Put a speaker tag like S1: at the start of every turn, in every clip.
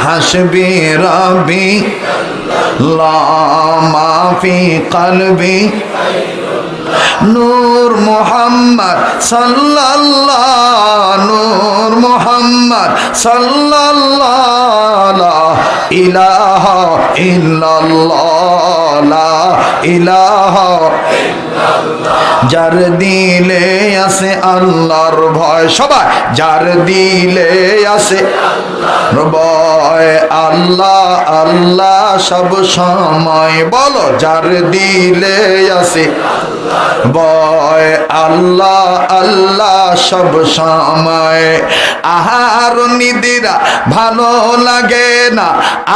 S1: হাসবি রাব্বি লা মাফি কলবি নূর মুহাম্মদ সাল্লাল্লাহ নূর মুহাম্মদ সাল্লাল্লাহ লা ইলাহা ইল্লাল্লাহ লা ইলাহা যার দিলে আছে আল্লাহর ভয় সবাই যার দিলে আছে ভয় আল্লাহ আল্লাহ সব সময় বলো যার দিলে আছে ভয় আল্লাহ আল্লাহ সব সময় আহার নিদিরা ভালো লাগে না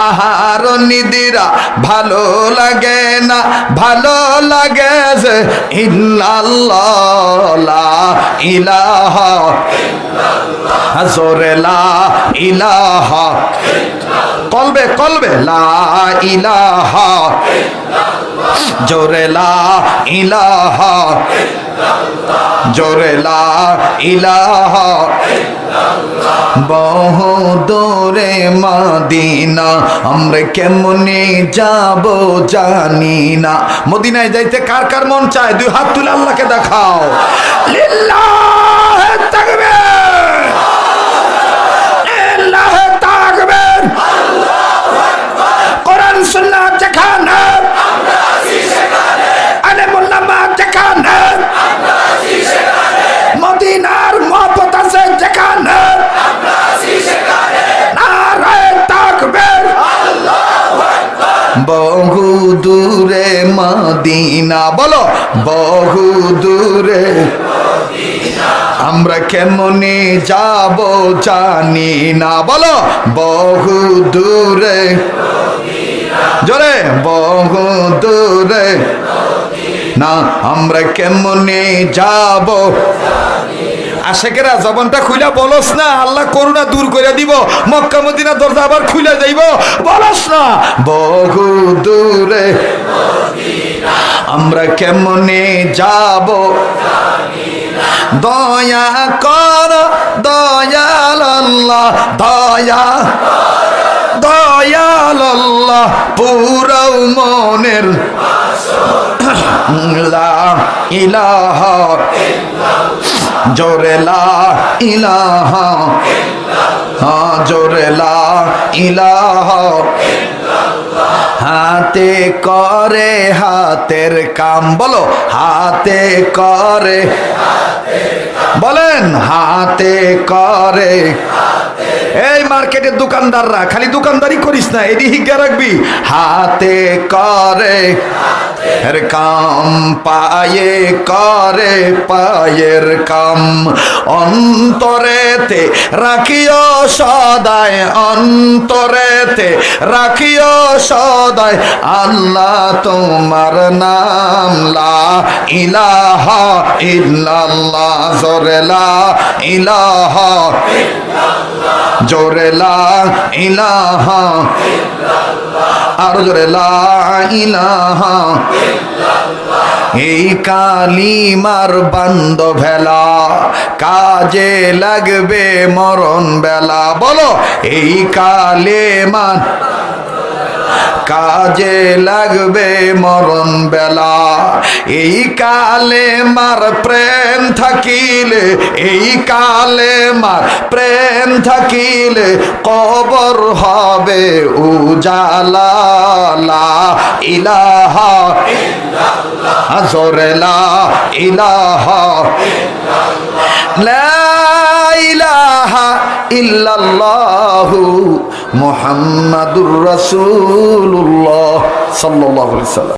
S1: আহার নিদিরা ভালো লাগে না ভালো লাগে যে ইল্লাল্লাহ লা ইলাহা ইল্লাল্লাহ জোরে লা ইলাহা কলবে কলবে লা ইলাহা ইল্লাল্লাহ জোরে লা ইলাহা ইল্লাল্লাহ জোরে লা ইলাহা ইল্লাল্লাহ বহু দূরে মদিনা আমরা কেমনে যাব জানি না মদিনায় যাইতে কার কার মন চায় দুই হাত তুলে আল্লাহকে দেখাও লিল্লাহ তাকবীর লিল্লাহ তাকবীর আল্লাহু আকবার কোরআন সুন্নাহ যেখানে আমরা আছি সেখানে আলেমুল উলামা যেখানে আমরা আছি সেখানে মদিনার মহব্বত আছে যেখানে আমরা আছি সেখানে নারায়ে তাকবীর আল্লাহু আকবার বহু দূরে মদিনা বলো বহু দূরে মদিনা আমরা কেমনে যাব জানি না বলো বহু দূরে মদিনা জোরে বহু দূরে মদিনা আমরা কেমনে যাব আশেকেরা জবানটা খুইলা বলস না আল্লাহ করুণা দূর করে দিব মক্কা মদিনা দরজা আবার খুলে যাইব বলস না বহু দূরে মদিনা আমরা কেমনে যাব দয়া কর দয়াল আল্লাহ দয়া দয়াল আল্লাহ পুরো মনের লা ইলাহা ইল্লাল্লাহ জোরে লা ইলাহা ইল্লাল্লাহ জোরে লা ইলাহা ইল্লাল্লাহ হাতে করে হাতের কাম বলো হাতে করে বলেন হাতে করে এই মার্কেটের দোকানদাররা খালি দোকানদারি করিস না এদিকে রাখবি হাতে করে এর কাম পায়ে করে পায়ের কাম অন্তরেতে রাখিও সদায় অন্তরেতে রাখিও সদায় আল্লাহ তোমার নাম লা ইলাহা ইল্লাল্লাহ জোরে লা ইলাহা ইল্লাল্লাহ জোরে লা ইলাহা ইল্লাল্লাহ আর জোরে লা ইলাহা ইল্লাল্লাহ এই কালিমার বান্দ ভেলা কাজে লাগবে মরণ বেলা বলো এই কালিমার কাজে লাগবে মরণ বেলা এই কালেমার প্রেম থাকিলে এই কালেমার প্রেম থাকিলে কবর হবে উজালা লা ইলাহা ইল্লাল্লাহ জোরে লা ইলাহা ইল্লাল্লাহ লা ইলাহা ইল্লাল্লাহু মুহাম্মাদুর রাসূলুল্লাহ সাল্লাল্লাহু আলাইহি ওয়াসাল্লাম।